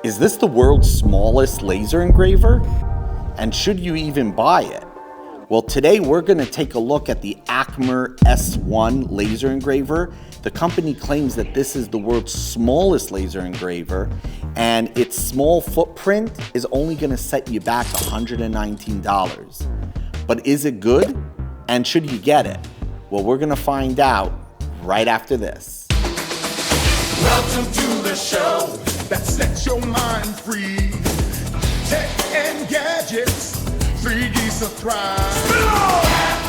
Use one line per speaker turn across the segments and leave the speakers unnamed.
Is this the world's smallest laser engraver? And should you even buy it? Well, today we're going to take a look at the ACMER S1 laser engraver. The company claims that this is the world's smallest laser engraver, and its small footprint is only going to set you back $119. But is it good? And should you get it? Well, we're going to find out right after this.
Welcome to the show that sets your mind free. Tech and gadgets, 3D surprise. Spin on!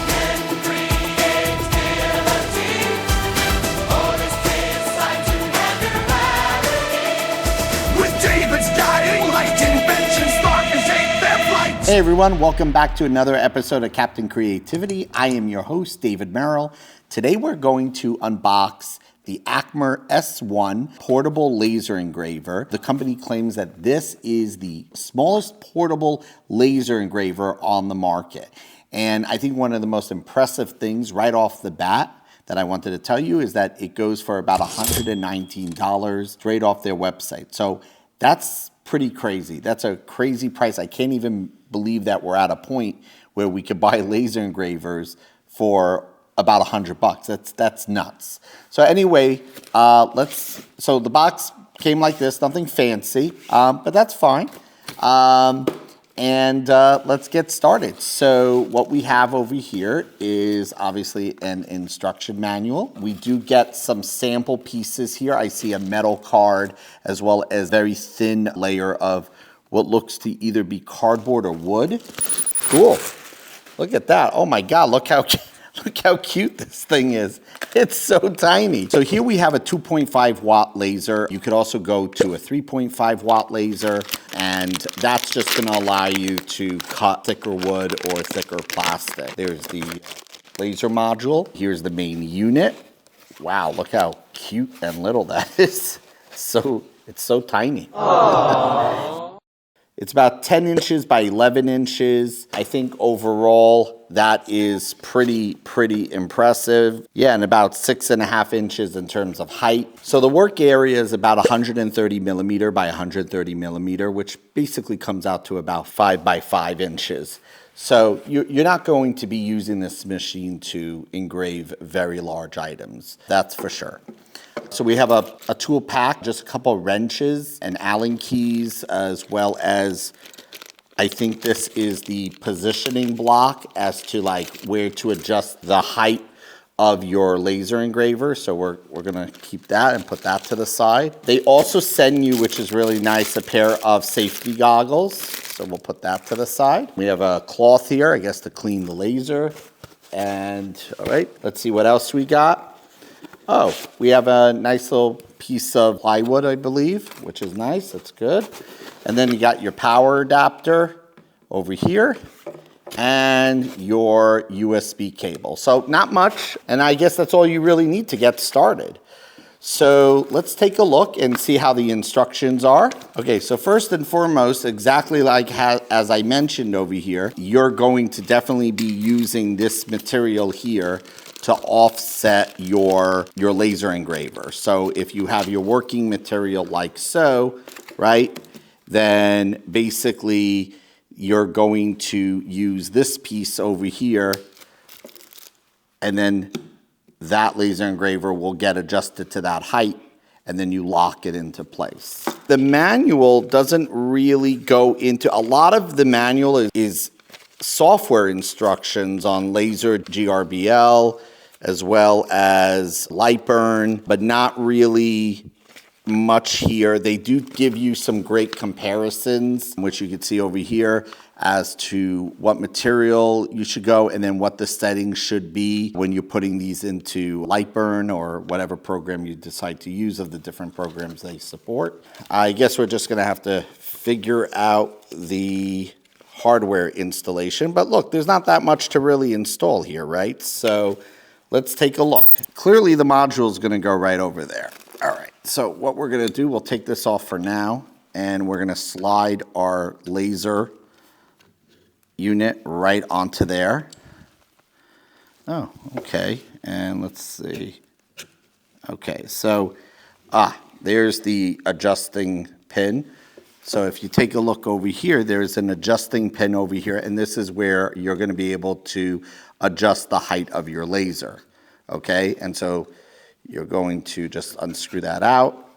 Captain Creativity. Always inside to have your with David's guiding light, invention spark and take their flight.
Hey everyone, welcome back to another episode of Captain Creativity. I am your host, David Merrill. Today we're going to unbox the ACMER S1 portable laser engraver. The company claims that this is the smallest portable laser engraver on the market. And I think one of the most impressive things right off the bat that I wanted to tell you is that it goes for about $119 straight off their website. So that's pretty crazy. That's a crazy price. I can't even believe that we're at a point where we could buy laser engravers for about $100. That's nuts. So anyway, so the box came like this, nothing fancy, but that's fine. Let's get started. So what we have over here is obviously an instruction manual. We do get some sample pieces here. I see a metal card as well as very thin layer of what looks to either be cardboard or wood. Cool. Look at that. Oh my God, look how cute this thing is. It's so tiny. So here we have a 2.5 watt laser. You could also go to a 3.5 watt laser, and that's just gonna allow you to cut thicker wood or thicker plastic. There's the laser module. Here's the main unit. Wow, look how cute and little that is. It's so tiny. It's about 10 inches by 11 inches. I think overall that is pretty impressive. Yeah, and about 6.5 inches in terms of height. So the work area is about 130 millimeter by 130 millimeter, which basically comes out to about 5 by 5 inches. So you're not going to be using this machine to engrave very large items, that's for sure. So we have a tool pack, just a couple of wrenches and Allen keys, as well as I think this is the positioning block as to like where to adjust the height of your laser engraver. So we're gonna keep that and put that to the side. They also send you, which is really nice, a pair of safety goggles. So we'll put that to the side. We have a cloth here, I guess, to clean the laser. And all right, let's see what else we got. Oh, we have a nice little piece of plywood, I believe, which is nice. That's good. And then you got your power adapter over here and your USB cable. So not much, and I guess that's all you really need to get started. So let's take a look and see how the instructions are. Okay, so first and foremost, exactly like as I mentioned over here, you're going to definitely be using this material here to offset your laser engraver. So if you have your working material like so, right, then basically you're going to use this piece over here, and then that laser engraver will get adjusted to that height, and then you lock it into place. The manual doesn't really go into, a lot of the manual is software instructions on LaserGRBL, as well as LightBurn, but not really much here. They do give you some great comparisons, which you can see over here, as to what material you should go and then what the settings should be when you're putting these into LightBurn or whatever program you decide to use of the different programs they support. I guess we're just gonna have to figure out the hardware installation, but look, there's not that much to really install here, right? So let's take a look. Clearly the module is gonna go right over there. All right, so what we're gonna do, we'll take this off for now, and we're gonna slide our laser unit right onto there. Oh, okay, and let's see. Okay, so, there's the adjusting pin. So if you take a look over here, there's an adjusting pin over here, and this is where you're going to be able to adjust the height of your laser, okay? And so you're going to just unscrew that out.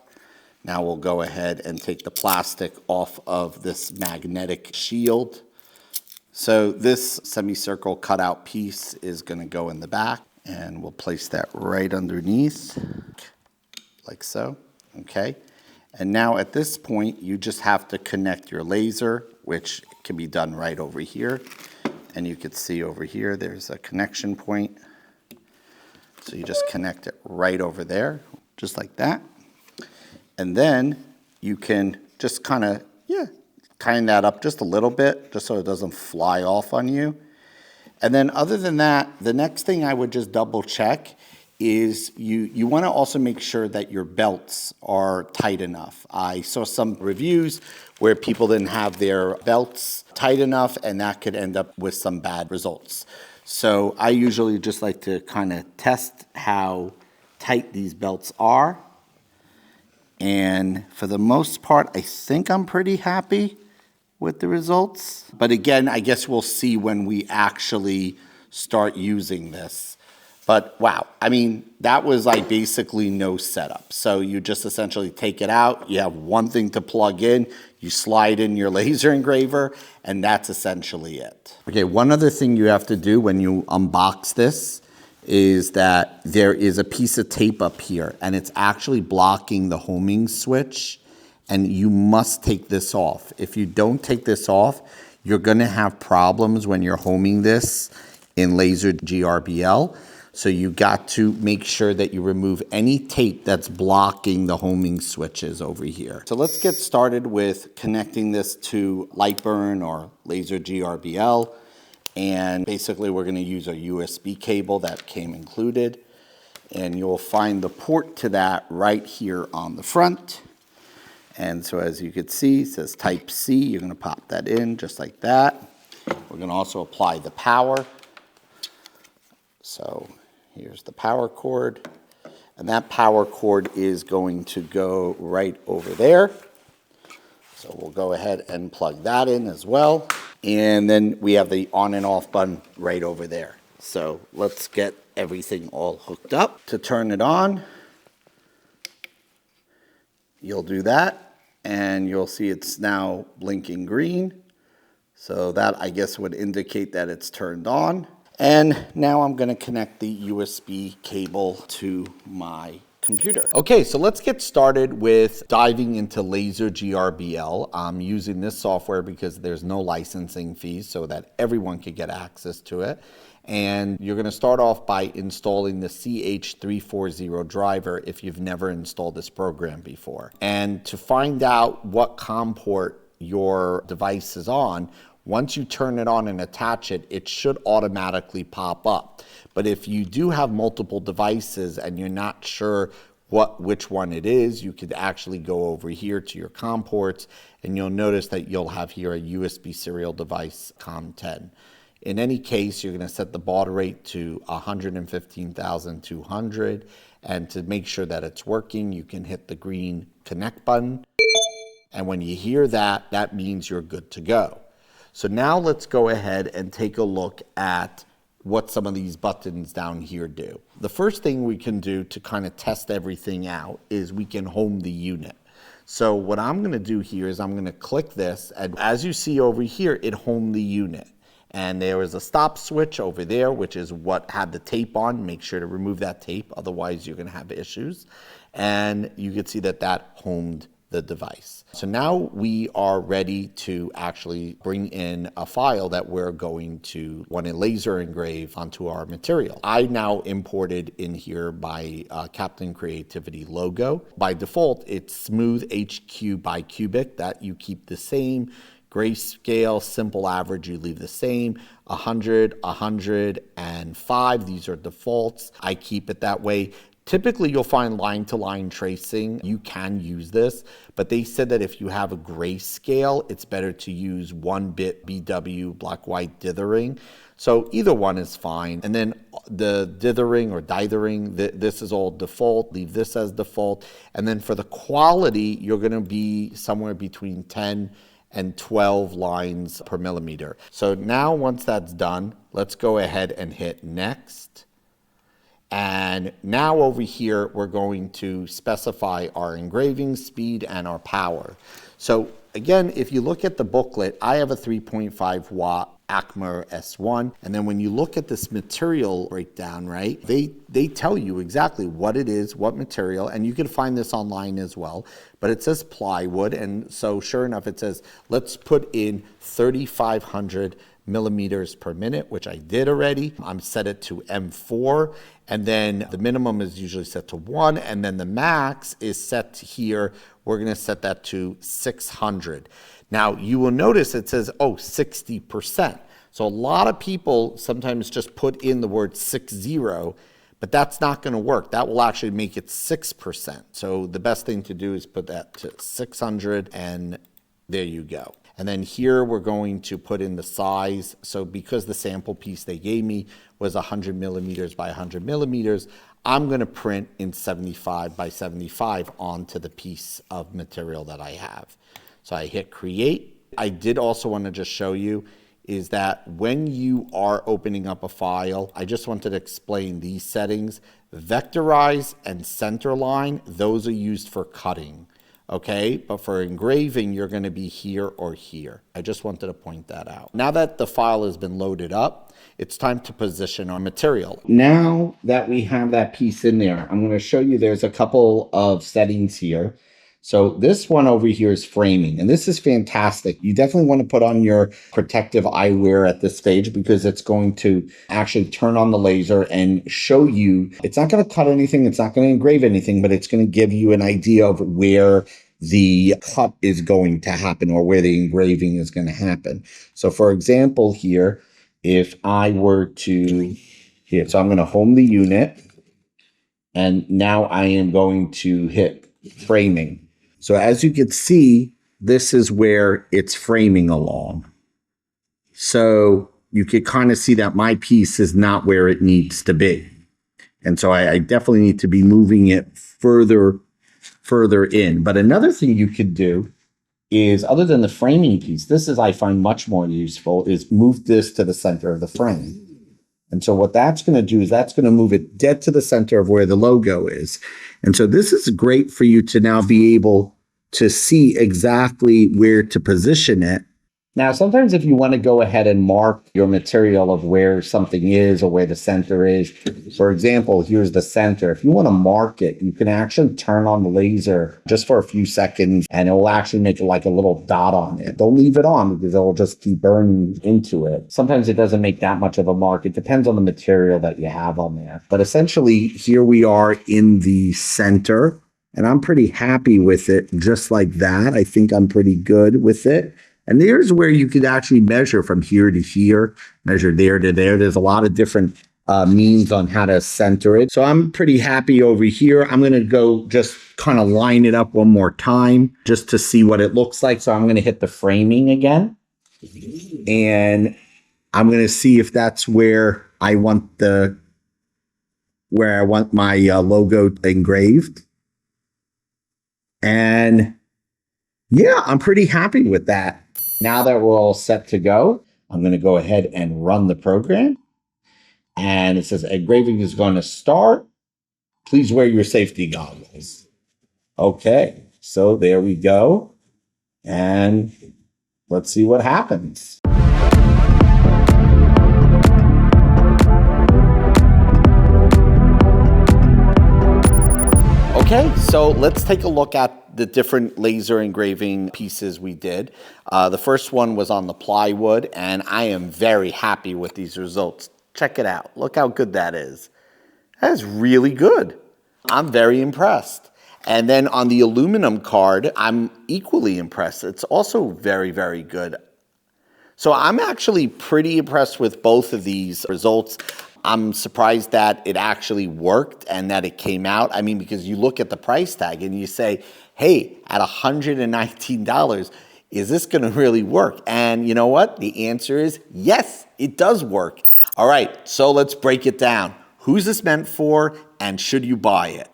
Now we'll go ahead and take the plastic off of this magnetic shield. So this semicircle cutout piece is going to go in the back, and we'll place that right underneath, like so, okay? And now at this point, you just have to connect your laser, which can be done right over here. And you can see over here, there's a connection point. So you just connect it right over there, just like that. And then you can just kind of, kind that up just a little bit, just so it doesn't fly off on you. And then other than that, the next thing I would just double check is you want to also make sure that your belts are tight enough. I saw some reviews where people didn't have their belts tight enough, and that could end up with some bad results. So I usually just like to kind of test how tight these belts are. And for the most part, I think I'm pretty happy with the results. But again, I guess we'll see when we actually start using this. But wow, I mean, that was like basically no setup. So you just essentially take it out, you have one thing to plug in, you slide in your laser engraver, and that's essentially it. Okay, one other thing you have to do when you unbox this is that there is a piece of tape up here, and it's actually blocking the homing switch, and you must take this off. If you don't take this off, you're gonna have problems when you're homing this in LaserGRBL. So you got to make sure that you remove any tape that's blocking the homing switches over here. So let's get started with connecting this to LightBurn or LaserGRBL. And basically we're gonna use a USB cable that came included. And you'll find the port to that right here on the front. And so as you can see, it says Type C. You're gonna pop that in just like that. We're gonna also apply the power. So here's the power cord, and that power cord is going to go right over there. So we'll go ahead and plug that in as well. And then we have the on and off button right over there. So let's get everything all hooked up. To turn it on, you'll do that, and you'll see it's now blinking green. So that, I guess, would indicate that it's turned on. And now I'm going to connect the USB cable to my computer. Okay, so let's get started with diving into LaserGRBL. I'm using this software because there's no licensing fees, so that everyone could get access to it. And you're going to start off by installing the CH340 driver if you've never installed this program before. And to find out what COM port your device is on, once you turn it on and attach it, it should automatically pop up. But if you do have multiple devices and you're not sure which one it is, you could actually go over here to your COM ports, and you'll notice that you'll have here a USB serial device COM10. In any case, you're going to set the baud rate to 115,200, and to make sure that it's working, you can hit the green connect button. And when you hear that, that means you're good to go. So now let's go ahead and take a look at what some of these buttons down here do. The first thing we can do to kind of test everything out is we can home the unit. So what I'm going to do here is I'm going to click this, and as you see over here, it homed the unit. And there is a stop switch over there, which is what had the tape on. Make sure to remove that tape, otherwise you're going to have issues. And you can see that that homed the device. So now we are ready to actually bring in a file that we're going to want to laser engrave onto our material. I now imported in here my Captain Creativity logo. By default, it's smooth HQ by cubic, that you keep the same. Grayscale, simple average, you leave the same. 100, 105, these are defaults. I keep it that way. Typically, you'll find line-to-line tracing. You can use this, but they said that if you have a grayscale, it's better to use 1-bit BW, black-white dithering. So either one is fine. And then the dithering or dithering, this is all default. Leave this as default. And then for the quality, you're going to be somewhere between 10 and 12 lines per millimeter. So now once that's done, let's go ahead and hit next. And now over here, we're going to specify our engraving speed and our power. So again, if you look at the booklet, I have a 3.5 watt ACMER S1. And then when you look at this material breakdown, right, they tell you exactly what it is, what material, and you can find this online as well. But it says plywood, and so sure enough, it says, let's put in 3,500 millimeters per minute, which I did already. I'm set it to M4, and then the minimum is usually set to 1, and then the max is set to here. We're gonna set that to 600. Now, you will notice it says, 60%. So a lot of people sometimes just put in the word 60, but that's not gonna work. That will actually make it 6%. So the best thing to do is put that to 600, and there you go. And then here we're going to put in the size. So because the sample piece they gave me was 100 millimeters by 100 millimeters, I'm gonna print in 75 by 75 onto the piece of material that I have. So I hit create. I did also wanna just show you is that when you are opening up a file, I just wanted to explain these settings. Vectorize and centerline, those are used for cutting. Okay, but for engraving, you're gonna be here or here. I just wanted to point that out. Now that the file has been loaded up, it's time to position our material. Now that we have that piece in there, I'm gonna show you there's a couple of settings here. So this one over here is framing, and this is fantastic. You definitely want to put on your protective eyewear at this stage because it's going to actually turn on the laser and show you, it's not going to cut anything, it's not going to engrave anything, but it's going to give you an idea of where the cut is going to happen or where the engraving is going to happen. So for example here, if I were to, here, so I'm going to home the unit, and now I am going to hit framing. So as you can see, this is where it's framing along. So you can kind of see that my piece is not where it needs to be. And so I definitely need to be moving it further in. But another thing you could do is, other than the framing piece, this is, I find much more useful, is move this to the center of the frame. And so what that's going to do is that's going to move it dead to the center of where the logo is. And so this is great for you to now be able to see exactly where to position it. Now, sometimes if you want to go ahead and mark your material of where something is or where the center is, for example, here's the center. If you want to mark it, you can actually turn on the laser just for a few seconds and it will actually make like a little dot on it. Don't leave it on because it will just keep burning into it. Sometimes it doesn't make that much of a mark. It depends on the material that you have on there. But essentially, here we are in the center, and I'm pretty happy with it just like that. I think I'm pretty good with it. And there's where you could actually measure from here to here, measure there to there. There's a lot of different means on how to center it. So I'm pretty happy over here. I'm going to go just kind of line it up one more time just to see what it looks like. So I'm going to hit the framing again. And I'm going to see if that's where I want my logo engraved. And yeah, I'm pretty happy with that. Now that we're all set to go, I'm going to go ahead and run the program. And it says engraving is going to start. Please wear your safety goggles. Okay, so there we go. And let's see what happens. Okay, so let's take a look at the different laser engraving pieces we did. The first one was on the plywood, and I am very happy with these results. Check it out. Look how good that is. That is really good. I'm very impressed. And then on the aluminum card, I'm equally impressed. It's also very, very good. So I'm actually pretty impressed with both of these results. I'm surprised that it actually worked and that it came out. I mean, because you look at the price tag and you say, hey, at $119, is this going to really work? And you know what? The answer is yes, it does work. All right, so let's break it down. Who's this meant for, and should you buy it?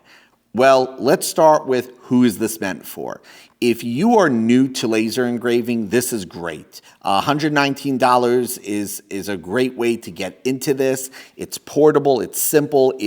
Well, let's start with who is this meant for. If you are new to laser engraving, this is great. $119 is a great way to get into this. It's portable, it's simple,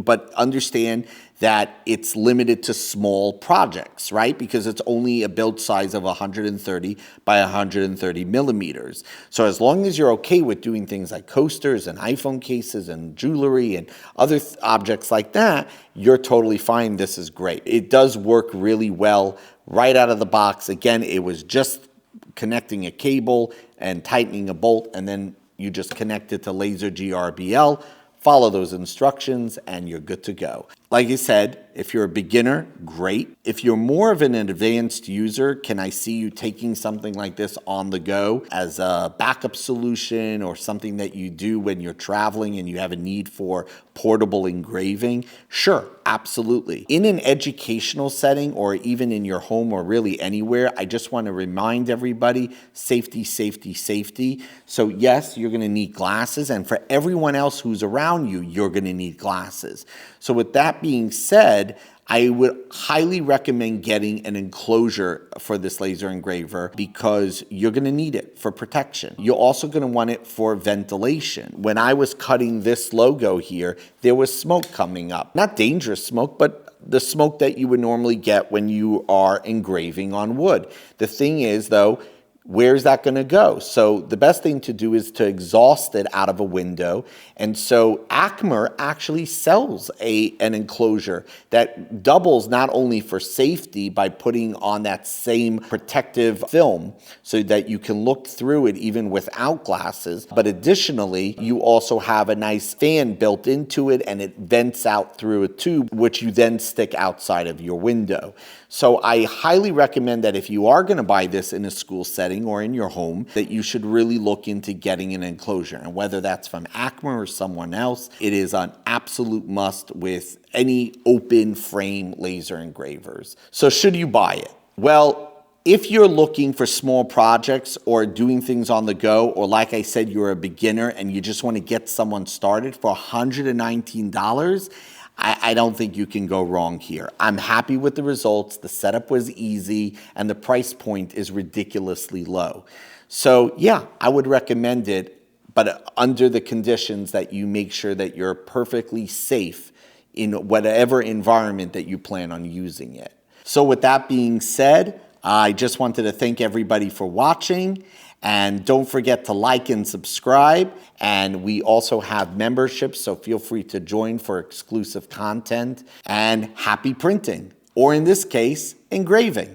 but understand that it's limited to small projects, right? Because it's only a build size of 130 by 130 millimeters. So as long as you're okay with doing things like coasters and iPhone cases and jewelry and other objects like that, you're totally fine. This is great. It does work really well right out of the box. Again, it was just connecting a cable and tightening a bolt, and then you just connect it to LaserGRBL, follow those instructions, and you're good to go. Like I said, if you're a beginner, great. If you're more of an advanced user, can I see you taking something like this on the go as a backup solution or something that you do when you're traveling and you have a need for portable engraving? Sure, absolutely. In an educational setting or even in your home or really anywhere, I just want to remind everybody, safety, safety, safety. So yes, you're going to need glasses, and for everyone else who's around you, you're going to need glasses. So with that being said, I would highly recommend getting an enclosure for this laser engraver because you're going to need it for protection. You're also going to want it for ventilation. When I was cutting this logo here, there was smoke coming up. Not dangerous smoke, but the smoke that you would normally get when you are engraving on wood. The thing is, though, where's that going to go? So the best thing to do is to exhaust it out of a window. And so ACMER actually sells an enclosure that doubles not only for safety by putting on that same protective film so that you can look through it even without glasses, but additionally, you also have a nice fan built into it and it vents out through a tube, which you then stick outside of your window. So I highly recommend that if you are going to buy this in a school setting or in your home, that you should really look into getting an enclosure. And whether that's from ACMER or someone else, it is an absolute must with any open frame laser engravers. So should you buy it? Well, if you're looking for small projects or doing things on the go, or like I said, you're a beginner and you just want to get someone started for $119, I don't think you can go wrong here. I'm happy with the results. The setup was easy and the price point is ridiculously low. So yeah, I would recommend it, but under the conditions that you make sure that you're perfectly safe in whatever environment that you plan on using it. So with that being said, I just wanted to thank everybody for watching. And don't forget to like and subscribe. And we also have memberships, so feel free to join for exclusive content. And happy printing, or in this case, engraving.